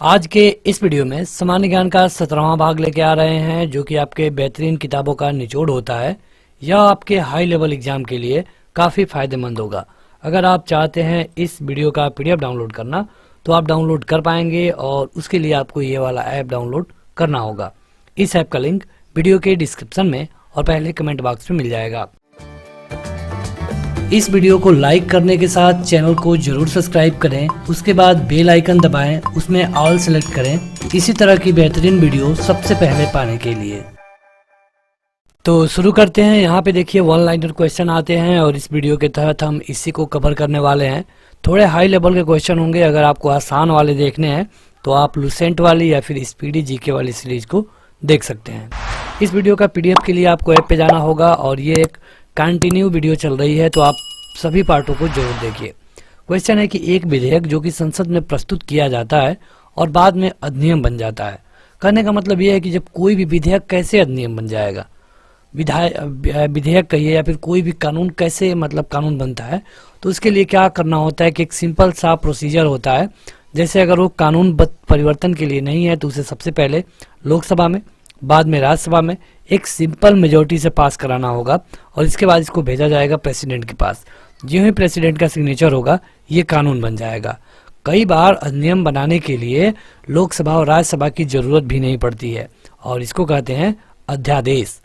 आज के इस वीडियो में सामान्य ज्ञान का 17वां भाग लेके आ रहे हैं, जो कि आपके बेहतरीन किताबों का निचोड़ होता है। यह आपके हाई लेवल एग्जाम के लिए काफ़ी फायदेमंद होगा। अगर आप चाहते हैं इस वीडियो का पीडीएफ डाउनलोड करना तो आप डाउनलोड कर पाएंगे, और उसके लिए आपको ये वाला ऐप डाउनलोड करना होगा। इस ऐप का लिंक वीडियो के डिस्क्रिप्शन में और पहले कमेंट बॉक्स में मिल जाएगा। इस वीडियो को लाइक करने के साथ चैनल को जरूर सब्सक्राइब करें, उसके बाद बेल आइकन दबाएं, उसमें ऑल सेलेक्ट करें इसी तरह की बेहतरीन वीडियो सबसे पहले पाने के लिए। तो शुरू करते हैं। यहाँ पे देखिए वन लाइनर क्वेश्चन आते हैं और इस वीडियो के तहत हम इसी को कवर करने वाले हैं। थोड़े हाई लेवल के क्वेश्चन होंगे। अगर आपको आसान वाले देखने हैं तो आप लुसेंट वाली या फिर स्पीडी जीके वाली सीरीज को देख सकते हैं। इस वीडियो का पीडीएफ के लिए आपको ऐप पे जाना होगा, और ये एक कंटिन्यू वीडियो चल रही है, तो आप सभी पार्टों को जरूर देखिए। क्वेश्चन है कि एक विधेयक जो कि संसद में प्रस्तुत किया जाता है और बाद में अधिनियम बन जाता है। कहने का मतलब यह है कि जब कोई भी विधेयक कैसे अधिनियम बन जाएगा, विधेयक कहिए या फिर कोई भी कानून कैसे कानून बनता है, तो उसके लिए क्या करना होता है कि एक सिंपल सा प्रोसीजर होता है। जैसे अगर वो कानून परिवर्तन के लिए नहीं है तो उसे सबसे पहले लोकसभा में, बाद में राज्यसभा में एक सिंपल मेजोरिटी से पास कराना होगा, और इसके बाद इसको भेजा जाएगा प्रेसिडेंट के पास। जो ही प्रेसिडेंट का सिग्नेचर होगा ये कानून बन जाएगा। कई बार अधिनियम बनाने के लिए लोकसभा और राज्यसभा की जरूरत भी नहीं पड़ती है, और इसको कहते हैं अध्यादेश।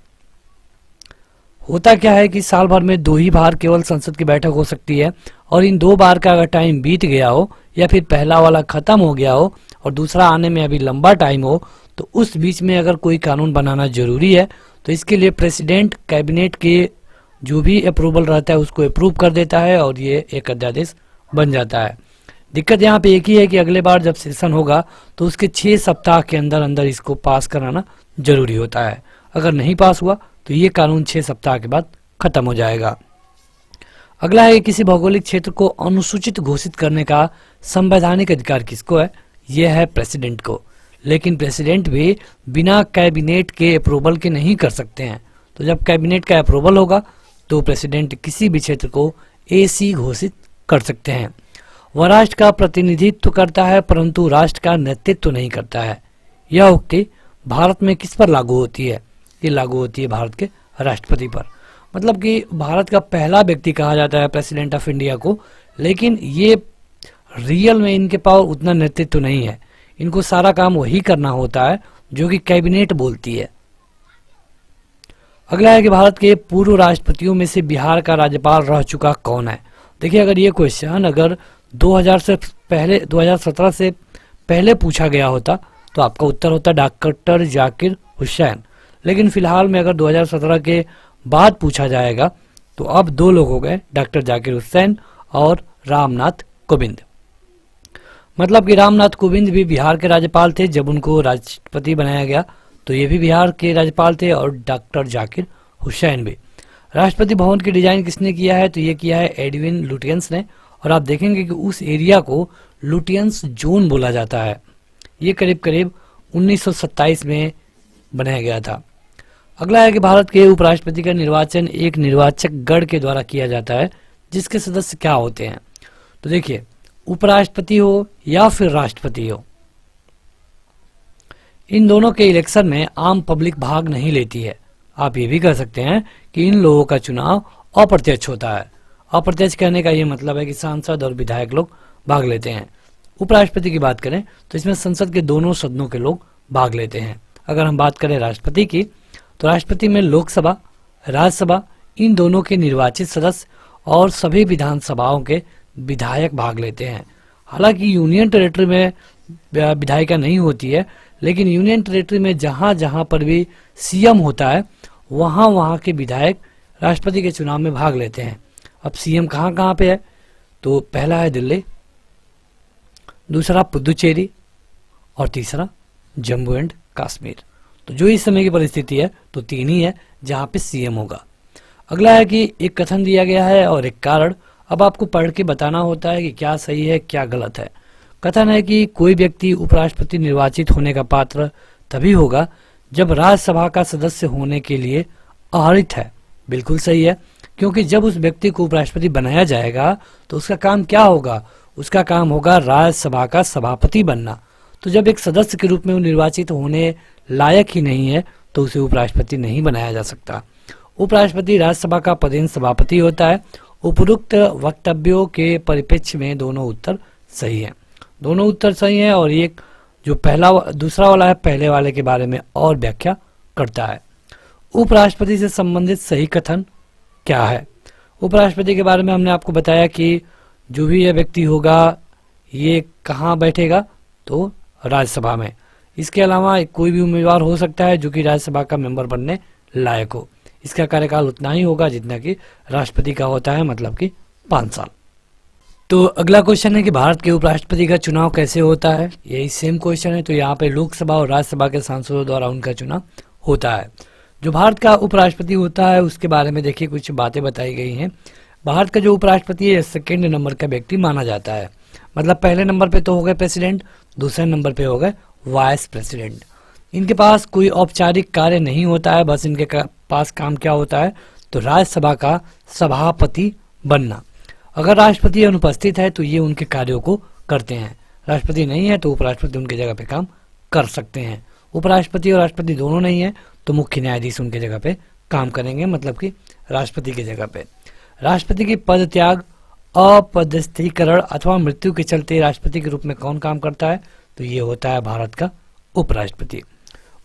होता क्या है कि साल भर में 2 ही बार केवल संसद की बैठक हो सकती है, और इन 2 बार का अगर टाइम बीत गया हो या फिर पहला वाला खत्म हो गया हो और दूसरा आने में अभी लंबा टाइम हो, तो उस बीच में अगर कोई कानून बनाना जरूरी है तो इसके लिए प्रेसिडेंट कैबिनेट के जो भी अप्रूवल रहता है उसको अप्रूव कर देता है, और ये एक अध्यादेश बन जाता है। दिक्कत यहाँ पे एक ही है कि अगले बार जब सेशन होगा तो उसके 6 सप्ताह के अंदर अंदर इसको पास कराना जरूरी होता है। अगर नहीं पास हुआ तो ये कानून 6 सप्ताह के बाद खत्म हो जाएगा। अगला है किसी भौगोलिक क्षेत्र को अनुसूचित घोषित करने का संवैधानिक अधिकार किसको है? यह है प्रेसिडेंट को। लेकिन प्रेसिडेंट भी बिना कैबिनेट के अप्रूवल के नहीं कर सकते हैं। तो जब कैबिनेट का अप्रूवल होगा तो प्रेसिडेंट किसी भी क्षेत्र को एसी घोषित कर सकते हैं। वह राष्ट्र का प्रतिनिधित्व करता है परंतु राष्ट्र का नेतृत्व नहीं करता है। यह उक्ति भारत में किस पर लागू होती है? ये लागू होती है भारत के राष्ट्रपति पर। मतलब कि भारत का पहला व्यक्ति कहा जाता है प्रेसिडेंट ऑफ इंडिया को, लेकिन ये रियल में इनके पास उतना नेतृत्व नहीं है। इनको सारा काम वही करना होता है जो कि कैबिनेट बोलती है। अगला है कि भारत के पूर्व राष्ट्रपतियों में से बिहार का राज्यपाल रह चुका कौन है? देखिए, अगर ये क्वेश्चन अगर 2017 से पहले पूछा गया होता तो आपका उत्तर होता डॉक्टर जाकिर हुसैन। लेकिन फिलहाल में अगर 2017 के बाद पूछा जाएगा तो अब 2 लोग हो गए, डॉक्टर जाकिर हुसैन और रामनाथ कोविंद। मतलब कि रामनाथ कोविंद भी बिहार के राज्यपाल थे जब उनको राष्ट्रपति बनाया गया, तो ये भी बिहार के राज्यपाल थे, और डॉक्टर जाकिर हुसैन भी। राष्ट्रपति भवन की डिजाइन किसने किया है? तो ये किया है एडविन लुटियंस ने, और आप देखेंगे कि उस एरिया को लुटियंस जोन बोला जाता है। ये करीब करीब 1927 में बनाया गया था। अगला है कि भारत के उपराष्ट्रपति का निर्वाचन एक निर्वाचक गण के द्वारा किया जाता है, जिसके सदस्य क्या होते हैं? तो देखिए, उपराष्ट्रपति हो या फिर राष्ट्रपति हो, इन दोनों के इलेक्शन में आम पब्लिक भाग नहीं लेती है। आप ये भी कह सकते हैं कि इन लोगों का चुनाव अप्रत्यक्ष होता है। अप्रत्यक्ष कहने का ये मतलब है कि सांसद और विधायक लोग भाग लेते हैं। उपराष्ट्रपति की बात करें तो इसमें संसद के दोनों सदनों के लोग भाग लेते हैं। अगर हम बात करें राष्ट्रपति की, तो राष्ट्रपति में लोकसभा, राज्यसभा इन दोनों के निर्वाचित सदस्य और सभी विधानसभाओं के विधायक भाग लेते हैं। हालांकि यूनियन टेरिटरी में विधायिका नहीं होती है, लेकिन यूनियन टेरिटरी में जहां जहां पर भी सीएम होता है वहां वहां के विधायक राष्ट्रपति के चुनाव में भाग लेते हैं। अब सीएम कहां कहां पे है? तो पहला है दिल्ली, दूसरा पुदुचेरी, और तीसरा जम्मू एंड कश्मीर। तो जो इस समय की परिस्थिति है तो 3 ही है जहां पे सीएम होगा। अगला है कि एक कथन दिया गया है और एक कारण। अब आपको पढ़ के बताना होता है कि क्या सही है क्या गलत है। कथन है कि कोई व्यक्ति उपराष्ट्रपति निर्वाचित होने का पात्र तभी होगा जब राज्यसभा का सदस्य होने के लिए अर्हित है। बिल्कुल सही है, क्योंकि जब उस व्यक्ति को उपराष्ट्रपति बनाया जाएगा तो उसका काम क्या होगा? उसका काम होगा राज्यसभा का सभापति बनना। तो जब एक सदस्य के रूप में वो निर्वाचित होने लायक ही नहीं है तो उसे उपराष्ट्रपति नहीं बनाया जा सकता। उपराष्ट्रपति राज्यसभा का पदेन सभापति होता है। उपरोक्त वक्तव्यों के परिप्रेक्ष्य में दोनों उत्तर सही हैं। दोनों उत्तर सही हैं और एक जो दूसरा वाला है पहले वाले के बारे में और व्याख्या करता है। उपराष्ट्रपति से संबंधित सही कथन क्या है? उपराष्ट्रपति के बारे में हमने आपको बताया कि जो भी यह व्यक्ति होगा ये कहाँ बैठेगा, तो राज्यसभा में। इसके अलावा कोई भी उम्मीदवार हो सकता है जो कि राज्यसभा का मेंबर बनने लायक हो। इसका कार्यकाल उतना ही होगा जितना कि राष्ट्रपति का होता है, मतलब कि 5 साल। तो अगला क्वेश्चन है कि भारत के उपराष्ट्रपति का चुनाव कैसे होता है? यही सेम क्वेश्चन है। तो यहाँ पे लोकसभा और राज्यसभा के सांसदों द्वारा उनका चुनाव होता है। जो भारत का उपराष्ट्रपति होता है उसके बारे में देखिए कुछ बातें बताई गई हैं। भारत का जो उपराष्ट्रपति है सेकेंड नंबर का व्यक्ति माना जाता है। मतलब पहले नंबर पे तो हो गए प्रेसिडेंट, दूसरे नंबर पे हो गए वाइस प्रेसिडेंट। इनके पास कोई औपचारिक कार्य नहीं होता है, बस इनके पास काम क्या होता है, तो राज्यसभा का सभापति बनना। अगर राष्ट्रपति अनुपस्थित है तो ये उनके कार्यों को करते हैं। राष्ट्रपति नहीं है तो उपराष्ट्रपति उनके जगह पे काम कर सकते हैं। उपराष्ट्रपति और राष्ट्रपति दोनों नहीं है तो मुख्य न्यायाधीश उनके जगह पे काम करेंगे, मतलब कि राष्ट्रपति की जगह पे। राष्ट्रपति की पद त्याग, अपदस्थीकरण अथवा मृत्यु के चलते राष्ट्रपति के रूप में कौन काम करता है, तो ये होता है भारत का उपराष्ट्रपति।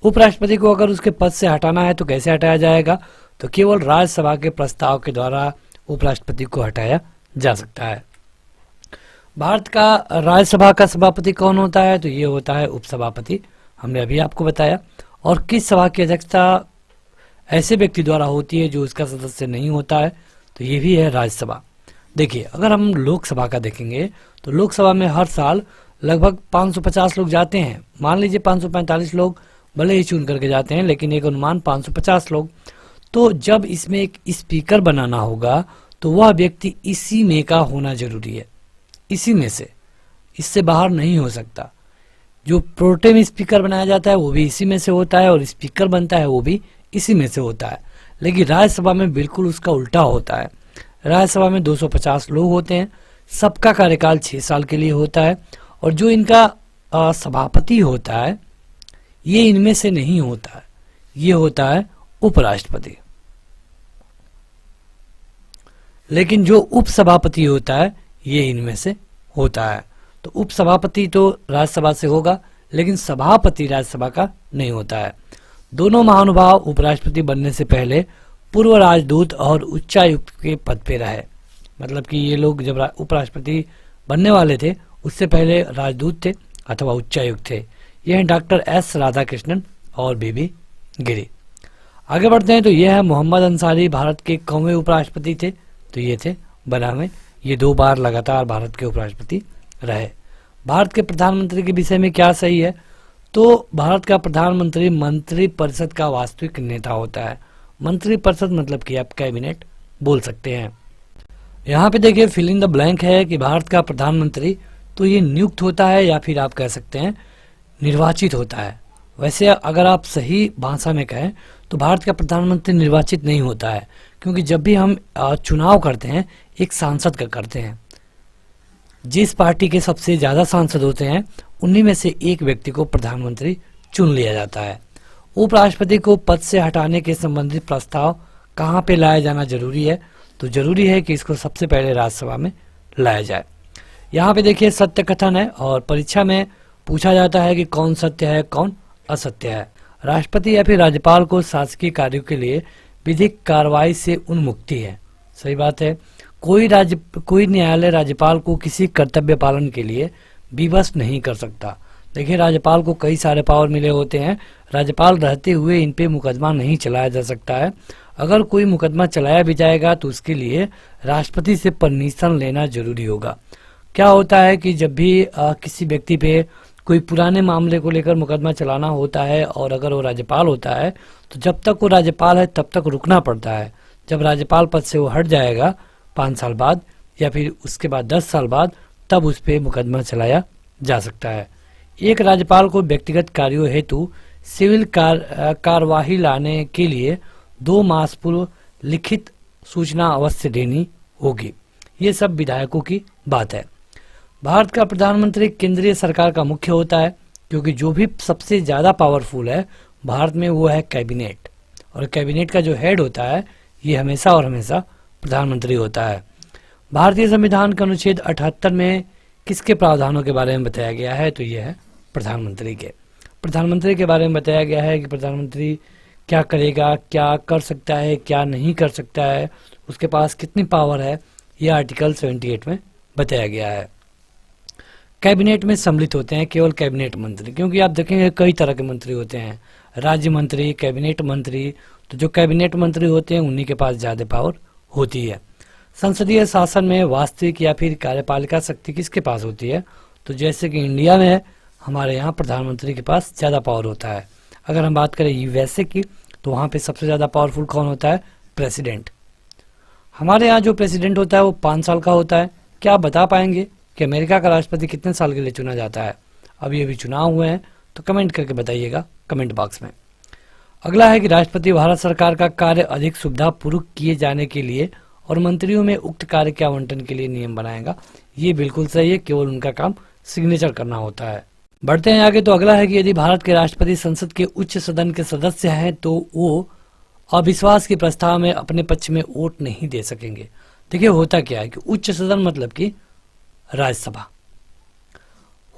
उपराष्ट्रपति को अगर उसके पद से हटाना है तो कैसे हटाया जाएगा, तो केवल राज्यसभा के प्रस्ताव के द्वारा उपराष्ट्रपति को हटाया जा सकता है। भारत का राज्यसभा का सभापति कौन होता है, तो ये होता है उपसभापति, हमने अभी आपको बताया। और किस सभा की अध्यक्षता ऐसे व्यक्ति द्वारा होती है जो उसका सदस्य नहीं होता है, तो ये भी है राज्यसभा। देखिए अगर हम लोकसभा का देखेंगे तो लोकसभा में हर साल लगभग 550 लोग जाते हैं। मान लीजिए 545 लोग भले ही चुन करके जाते हैं, लेकिन एक अनुमान 550 लोग। तो जब इसमें एक स्पीकर बनाना होगा तो वह व्यक्ति इसी में का होना जरूरी है, इसी में से, इससे बाहर नहीं हो सकता। जो प्रोटेम स्पीकर बनाया जाता है वो भी इसी में से होता है और स्पीकर बनता है वो भी इसी में से होता है। लेकिन राज्यसभा में बिल्कुल उसका उल्टा होता है। राज्यसभा में 250 लोग होते हैं, सबका कार्यकाल 6 साल के लिए होता है और जो इनका सभापति होता है ये इनमें से नहीं होता है, ये होता है उपराष्ट्रपति। लेकिन जो उपसभापति होता है ये इनमें से होता है। तो उपसभापति तो राज्यसभा से होगा लेकिन सभापति राज्यसभा का नहीं होता है। दोनों महानुभाव उपराष्ट्रपति बनने से पहले पूर्व राजदूत और उच्चायुक्त के पद पे रहे। मतलब कि ये लोग जब उपराष्ट्रपति बनने वाले थे उससे पहले राजदूत थे अथवा उच्चायुक्त थे। ये हैं डॉक्टर एस राधाकृष्णन और बीबी गिरी। आगे बढ़ते हैं तो ये है मोहम्मद अंसारी, भारत के कौवें उपराष्ट्रपति थे, तो ये थे 92। ये 2 बार लगातार भारत के उपराष्ट्रपति रहे। भारत के प्रधानमंत्री के विषय में क्या सही है, तो भारत का प्रधानमंत्री मंत्रिपरिषद का वास्तविक नेता होता है। मंत्रिपरिषद मतलब कि आप कैबिनेट बोल सकते हैं। यहाँ पे देखिए फिल इन द ब्लैंक है कि भारत का प्रधानमंत्री तो ये नियुक्त होता है या फिर आप कह सकते हैं निर्वाचित होता है। वैसे अगर आप सही भाषा में कहें तो भारत का प्रधानमंत्री निर्वाचित नहीं होता है, क्योंकि जब भी हम चुनाव करते हैं एक सांसद का करते हैं। जिस पार्टी के सबसे ज़्यादा सांसद होते हैं उन्हीं में से एक व्यक्ति को प्रधानमंत्री चुन लिया जाता है। उपराष्ट्रपति को पद से हटाने के संबंधित प्रस्ताव कहाँ पे लाया जाना जरूरी है, तो जरूरी है कि इसको सबसे पहले राज्यसभा में लाया जाए। यहाँ पे देखिए सत्य कथन है और परीक्षा में पूछा जाता है कि कौन सत्य है कौन असत्य है। राष्ट्रपति या फिर राज्यपाल को शासकीय कार्यों के लिए विधिक कार्रवाई से उन्मुक्ति है। सही बात है। कोई न्यायालय राज्यपाल को किसी कर्तव्य पालन के लिए विवश नहीं कर सकता। देखिए राज्यपाल को कई सारे पावर मिले होते हैं, राज्यपाल रहते हुए इन पे मुकदमा नहीं चलाया जा सकता है। अगर कोई मुकदमा चलाया भी जाएगा तो उसके लिए राष्ट्रपति से परमिशन लेना जरूरी होगा। क्या होता है कि जब भी किसी व्यक्ति पे कोई पुराने मामले को लेकर मुकदमा चलाना होता है और अगर वो राज्यपाल होता है तो जब तक वो राज्यपाल है तब तक रुकना पड़ता है। जब राज्यपाल पद से वो हट जाएगा 5 साल बाद या फिर उसके बाद 10 साल बाद, तब उस पर मुकदमा चलाया जा सकता है। एक राज्यपाल को व्यक्तिगत कार्यों हेतु सिविल कार्यवाही लाने के लिए 2 मास पूर्व लिखित सूचना अवश्य देनी होगी। ये सब विधायकों की बात है। भारत का प्रधानमंत्री केंद्रीय सरकार का मुख्य होता है। क्योंकि जो भी सबसे ज़्यादा पावरफुल है भारत में वो है कैबिनेट, और कैबिनेट का जो हेड होता है ये हमेशा और हमेशा प्रधानमंत्री होता है। भारतीय संविधान के अनुच्छेद 78 में किसके प्रावधानों के बारे में बताया गया है? तो ये है प्रधानमंत्री के। प्रधानमंत्री के बारे में बताया गया है कि प्रधानमंत्री क्या करेगा, क्या कर सकता है, क्या नहीं कर सकता है, उसके पास कितनी पावर है, यह आर्टिकल 78 में बताया गया है। कैबिनेट में सम्मिलित होते हैं केवल कैबिनेट मंत्री, क्योंकि आप देखेंगे कई तरह के मंत्री होते हैं, राज्य मंत्री, कैबिनेट मंत्री। तो जो कैबिनेट मंत्री होते हैं उन्हीं के पास ज़्यादा पावर होती है। संसदीय शासन में वास्तविक या फिर कार्यपालिका शक्ति किसके पास होती है? तो जैसे कि इंडिया में है, हमारे यहाँ प्रधानमंत्री के पास ज़्यादा पावर होता है। अगर हम बात करें यूएसए की, तो वहाँ पे सबसे ज़्यादा पावरफुल कौन होता है? प्रेसिडेंट। हमारे यहाँ जो प्रेसिडेंट होता है वो 5 साल का होता है। क्या आप बता पाएंगे कि अमेरिका का राष्ट्रपति कितने साल के लिए चुना जाता है? अभी अभी चुनाव हुए हैं, तो कमेंट करके बताइएगा कमेंट बॉक्स में। अगला है कि राष्ट्रपति भारत सरकार का कार्य अधिक सुविधापूर्वक किए जाने के लिए और मंत्रियों में उक्त कार्य के आवंटन के लिए नियम बनाएगा। ये बिल्कुल सही है, केवल उनका काम सिग्नेचर करना होता है। बढ़ते हैं आगे। तो अगला है कि यदि भारत के राष्ट्रपति संसद के उच्च सदन के सदस्य हैं तो वो अविश्वास के प्रस्ताव में अपने पक्ष में वोट नहीं दे सकेंगे। देखिए होता क्या है कि उच्च सदन मतलब कि राज्यसभा।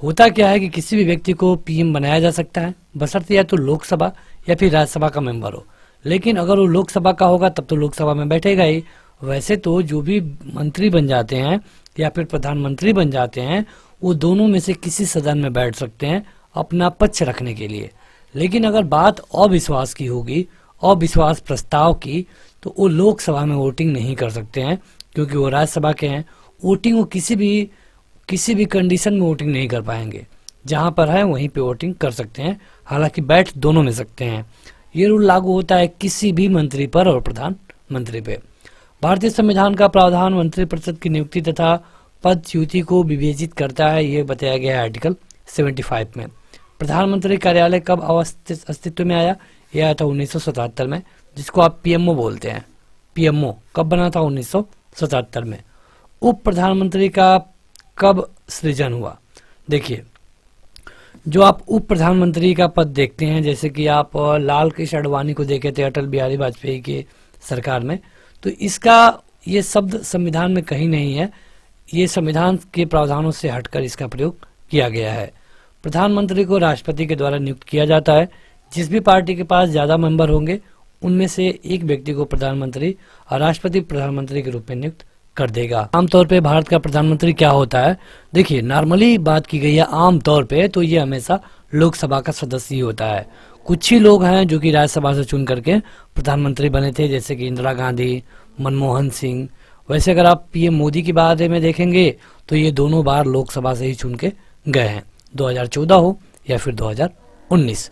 होता क्या है कि किसी भी व्यक्ति को पीएम बनाया जा सकता है बशर्ते या तो लोकसभा या फिर राज्यसभा का मेंबर हो, लेकिन अगर वो लोकसभा का होगा तब तो लोकसभा में बैठेगा ही। वैसे तो जो भी मंत्री बन जाते हैं या फिर प्रधानमंत्री बन जाते हैं वो दोनों में से किसी सदन में बैठ सकते हैं अपना पक्ष रखने के लिए। लेकिन अगर बात अविश्वास की होगी, अविश्वास प्रस्ताव की, तो वो लोकसभा में वोटिंग नहीं कर सकते हैं, क्योंकि वो राज्यसभा के हैं। वोटिंग वो किसी भी कंडीशन में वोटिंग नहीं कर पाएंगे, जहां पर है वहीं पे वोटिंग कर सकते हैं, हालांकि बैठ दोनों में सकते हैं। ये रूल लागू होता है किसी भी मंत्री पर और प्रधानमंत्री पे। भारतीय संविधान का प्रावधान मंत्रिपरिषद की नियुक्ति तथा पदच्युति को विवेचित करता है, ये बताया गया है आर्टिकल 75 में। प्रधानमंत्री कार्यालय कब अस्तित्व में आया? यह आया था 1977 में, जिसको आप पीएमओ बोलते हैं। पीएमओ कब बना था? 1977 में। उप प्रधानमंत्री का कब सृजन हुआ? देखिए, जो आप उप प्रधानमंत्री का पद देखते हैं, जैसे कि आप लाल कृष्ण आडवाणी को देखे थे अटल बिहारी वाजपेयी की सरकार में, तो इसका ये शब्द संविधान में कहीं नहीं है। ये संविधान के प्रावधानों से हटकर इसका प्रयोग किया गया है। प्रधानमंत्री को राष्ट्रपति के द्वारा नियुक्त किया जाता है। जिस भी पार्टी के पास ज़्यादा मेंबर होंगे उनमें से एक व्यक्ति को प्रधानमंत्री और राष्ट्रपति प्रधानमंत्री के रूप में नियुक्त कर देगा। आमतौर पे भारत का प्रधानमंत्री क्या होता है? देखिए, नॉर्मली बात की गई है आमतौर पे, तो ये हमेशा लोकसभा का सदस्य ही होता है। कुछ ही लोग हैं जो कि राज्यसभा से चुन करके प्रधानमंत्री बने थे, जैसे कि इंदिरा गांधी, मनमोहन सिंह। वैसे अगर आप पीएम मोदी के बारे में देखेंगे तो ये दोनों बार लोकसभा से ही चुन के गए हैं, 2014 हो या फिर 2019।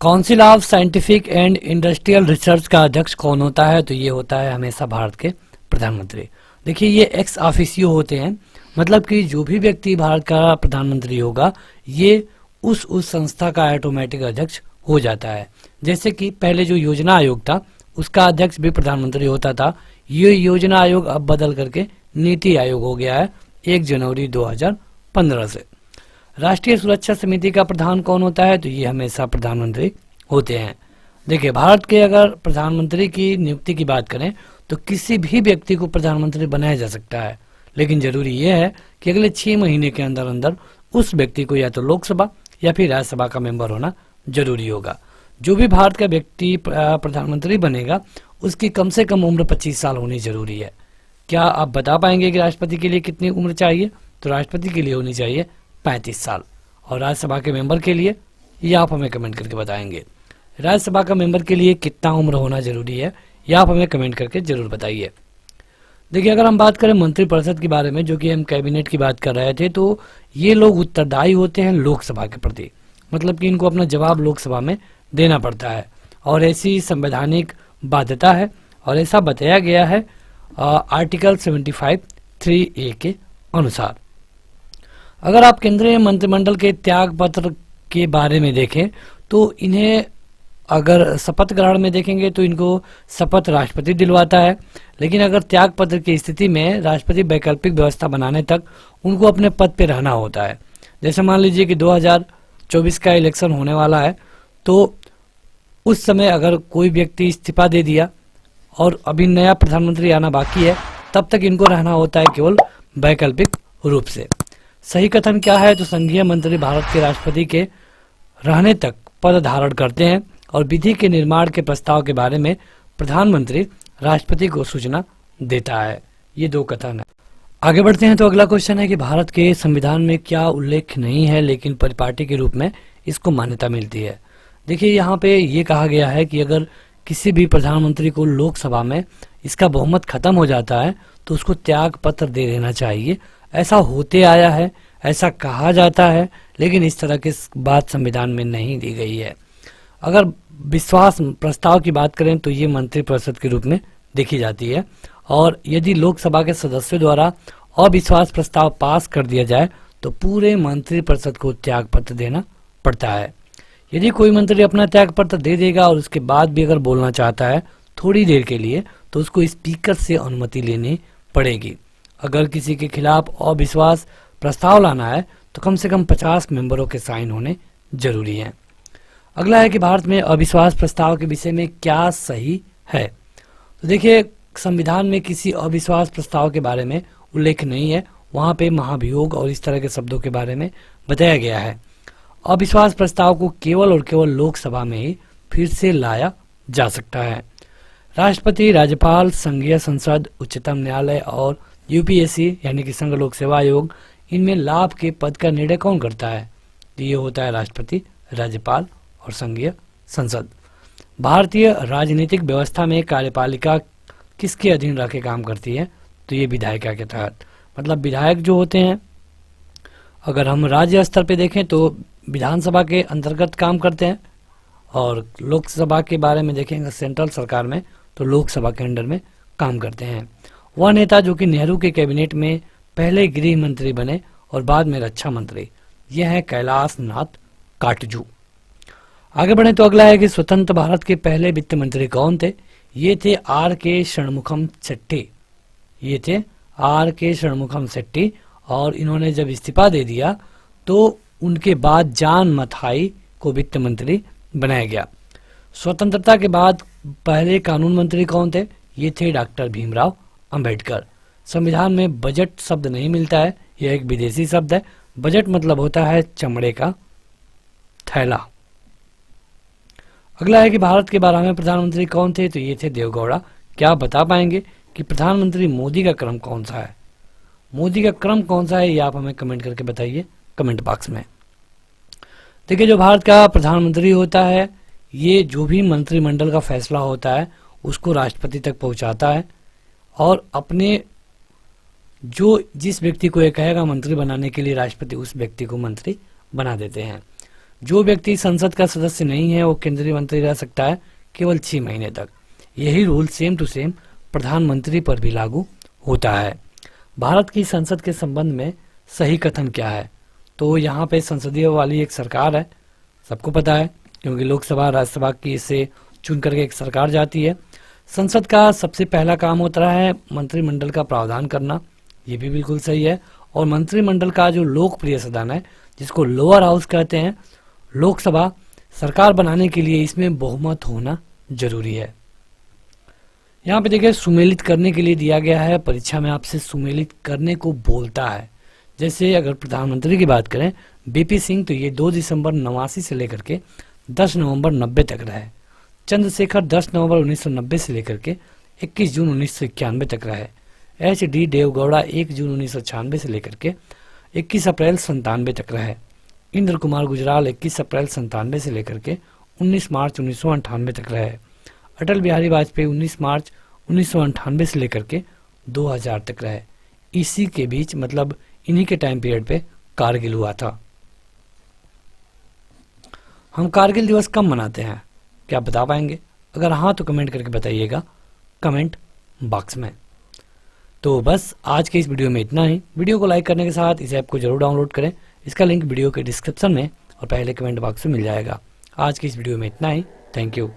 Council of scientific and industrial research का अध्यक्ष कौन होता है? तो ये होता है हमेशा भारत के प्रधानमंत्री। देखिए, ये एक्स ऑफिसियो होते हैं, मतलब कि जो भी व्यक्ति भारत का प्रधानमंत्री होगा ये उस संस्था का ऑटोमेटिक अध्यक्ष हो जाता है। जैसे कि पहले जो योजना आयोग था उसका अध्यक्ष भी प्रधानमंत्री होता था। ये योजना आयोग अब बदल करके नीति आयोग हो गया है 1 जनवरी 2015 से। राष्ट्रीय सुरक्षा समिति का प्रधान कौन होता है? तो ये हमेशा प्रधानमंत्री होते हैं। देखिए, भारत के अगर प्रधानमंत्री की नियुक्ति की बात करें तो किसी भी व्यक्ति को प्रधानमंत्री बनाया जा सकता है, लेकिन जरूरी यह है कि अगले 6 महीने के अंदर अंदर उस व्यक्ति को या तो लोकसभा या फिर राज्यसभा का मेंबर होना जरूरी होगा। जो भी भारत का व्यक्ति प्रधानमंत्री बनेगा उसकी कम से कम उम्र 25 साल होनी जरूरी है। क्या आप बता पाएंगे कि राष्ट्रपति के लिए कितनी उम्र चाहिए? तो राष्ट्रपति के लिए होनी चाहिए 35 साल, और राज्यसभा के मेंबर के लिए ये आप हमें कमेंट करके बताएंगे। राज्यसभा का मेंबर के लिए कितना उम्र होना जरूरी है, यह आप हमें कमेंट करके जरूर बताइए। देखिए, अगर हम बात करें मंत्रिपरिषद के बारे में, जो कि हम कैबिनेट की बात कर रहे थे, तो ये लोग उत्तरदायी होते हैं लोकसभा के प्रति, मतलब कि इनको अपना जवाब लोकसभा में देना पड़ता है और ऐसी संवैधानिक बाध्यता है, और ऐसा बताया गया है आर्टिकल 75(3)(a) के अनुसार। अगर आप केंद्रीय मंत्रिमंडल के त्याग पत्र के बारे में देखें तो इन्हें अगर शपथ ग्रहण में देखेंगे तो इनको शपथ राष्ट्रपति दिलवाता है, लेकिन अगर त्याग पत्र की स्थिति में राष्ट्रपति वैकल्पिक व्यवस्था बनाने तक उनको अपने पद पे रहना होता है। जैसे मान लीजिए कि 2024 का इलेक्शन होने वाला है, तो उस समय अगर कोई व्यक्ति इस्तीफा दे दिया और अभी नया प्रधानमंत्री आना बाकी है, तब तक इनको रहना होता है केवल वैकल्पिक रूप से। सही कथन क्या है? तो संघीय मंत्री भारत के राष्ट्रपति के रहने तक पद धारण करते हैं और विधि के निर्माण के प्रस्ताव के बारे में प्रधानमंत्री राष्ट्रपति को सूचना देता है। ये दो कथन है। आगे बढ़ते हैं तो अगला क्वेश्चन है कि भारत के संविधान में क्या उल्लेख नहीं है लेकिन परिपाटी के रूप में इसको मान्यता मिलती है। देखिए यहाँ पे ये कहा गया है कि अगर किसी भी प्रधानमंत्री को लोकसभा में इसका बहुमत खत्म हो जाता है तो उसको त्याग पत्र दे देना चाहिए। ऐसा होते आया है, ऐसा कहा जाता है, लेकिन इस तरह की बात संविधान में नहीं दी गई है। अगर विश्वास प्रस्ताव की बात करें तो ये मंत्रिपरिषद के रूप में देखी जाती है, और यदि लोकसभा के सदस्यों द्वारा अविश्वास प्रस्ताव पास कर दिया जाए तो पूरे मंत्रिपरिषद को त्याग पत्र देना पड़ता है। यदि कोई मंत्री अपना त्याग पत्र दे देगा और उसके बाद भी अगर बोलना चाहता है थोड़ी देर के लिए, तो उसको स्पीकर से अनुमति लेनी पड़ेगी। अगर किसी के खिलाफ अविश्वास प्रस्ताव लाना है तो कम से कम 50 मेंबरों के साइन होने जरूरी हैं। अगला है कि भारत में अविश्वास प्रस्ताव के विषय में क्या सही है। तो देखिए, संविधान में किसी अविश्वास प्रस्ताव के बारे में उल्लेख नहीं है। वहाँ पे महाभियोग और इस तरह के शब्दों के बारे में बताया गया है। अविश्वास प्रस्ताव को केवल और केवल लोकसभा में ही फिर से लाया जा सकता है। राष्ट्रपति, राज्यपाल, संघीय संसद, उच्चतम न्यायालय और यूपीएससी यानी कि संघ लोक सेवा आयोग, इनमें लाभ के पद का निर्णय कौन करता है? तो ये होता है राष्ट्रपति, राज्यपाल और संघीय संसद। भारतीय राजनीतिक व्यवस्था में कार्यपालिका किसके अधीन रह के काम करती है? तो ये विधायिका के तहत। मतलब विधायक जो होते हैं, अगर हम राज्य स्तर पे देखें तो विधानसभा के अंतर्गत काम करते हैं, और लोकसभा के बारे में देखेंगे सेंट्रल सरकार में तो लोकसभा के अंडर में काम करते हैं। वह नेता जो कि नेहरू के कैबिनेट में पहले गृह मंत्री बने और बाद में रक्षा मंत्री, यह है कैलाश नाथ काटजू। आगे बढ़े तो अगला है कि स्वतंत्र भारत के पहले वित्त मंत्री कौन थे? ये थे आर.के. षणमुखम शेट्टी। ये थे आर.के. षणमुखम शेट्टी, और इन्होंने जब इस्तीफा दे दिया तो उनके बाद जॉन मथाई को वित्त मंत्री बनाया गया। स्वतंत्रता के बाद पहले कानून मंत्री कौन थे? ये थे डॉक्टर भीमराव अंबेडकर। संविधान में बजट शब्द नहीं मिलता है, यह एक विदेशी शब्द है। बजट मतलब होता है चमड़े का थैला। अगला है कि भारत के 12वें प्रधानमंत्री कौन थे? तो ये थे देवगौड़ा। क्या आप बता पाएंगे कि प्रधानमंत्री मोदी का क्रम कौन सा है? मोदी का क्रम कौन सा है, ये आप हमें कमेंट करके बताइए कमेंट बॉक्स में। देखिए, जो भारत का प्रधानमंत्री होता है, ये जो भी मंत्रिमंडल का फैसला होता है उसको राष्ट्रपति तक पहुंचाता है, और अपने जो जिस व्यक्ति को ये कहेगा मंत्री बनाने के लिए, राष्ट्रपति उस व्यक्ति को मंत्री बना देते हैं। जो व्यक्ति संसद का सदस्य नहीं है वो केंद्रीय मंत्री रह सकता है केवल 6 महीने तक। यही रूल सेम टू सेम प्रधानमंत्री पर भी लागू होता है। भारत की संसद के संबंध में सही कथन क्या है? तो यहाँ पे संसदीय वाली एक सरकार है, सबको पता है, क्योंकि लोकसभा राज्यसभा की से चुन करके एक सरकार जाती है। संसद का सबसे पहला काम होता है मंत्रिमंडल का प्रावधान करना, ये भी बिल्कुल सही है। और मंत्रिमंडल का जो लोकप्रिय सदन है, जिसको लोअर हाउस कहते हैं, लोकसभा, सरकार बनाने के लिए इसमें बहुमत होना जरूरी है। यहाँ पे देखिए, सुमेलित करने के लिए दिया गया है, परीक्षा में आपसे सुमेलित करने को बोलता है। जैसे अगर प्रधानमंत्री की बात करें, बीपी सिंह, तो ये 2 दिसंबर 89 से लेकर के 10 नवंबर 90 तक रहे। चंद्रशेखर 10 नवंबर 1990 से लेकर के 21 जून 1991 तक रहे। एच.डी. देवगौड़ा 1 जून 1996 से लेकर के 21 अप्रैल 97 तक रहे। इंद्र कुमार गुजराल 21 अप्रैल 97 से लेकर के 19 मार्च 1998 तक रहे। अटल बिहारी वाजपेयी 19 मार्च 1998 से लेकर के 2000 तक रहे। इसी के बीच, मतलब इन्हीं के टाइम पीरियड पे कारगिल हुआ था। हम कारगिल दिवस कब मनाते हैं, क्या आप बता पाएंगे? अगर हाँ तो कमेंट करके बताइएगा कमेंट बॉक्स में। तो बस आज के इस वीडियो में इतना ही। वीडियो को लाइक करने के साथ इस ऐप को जरूर डाउनलोड करें। इसका लिंक वीडियो के डिस्क्रिप्शन में और पहले कमेंट बॉक्स में मिल जाएगा। आज की इस वीडियो में इतना ही। Thank you.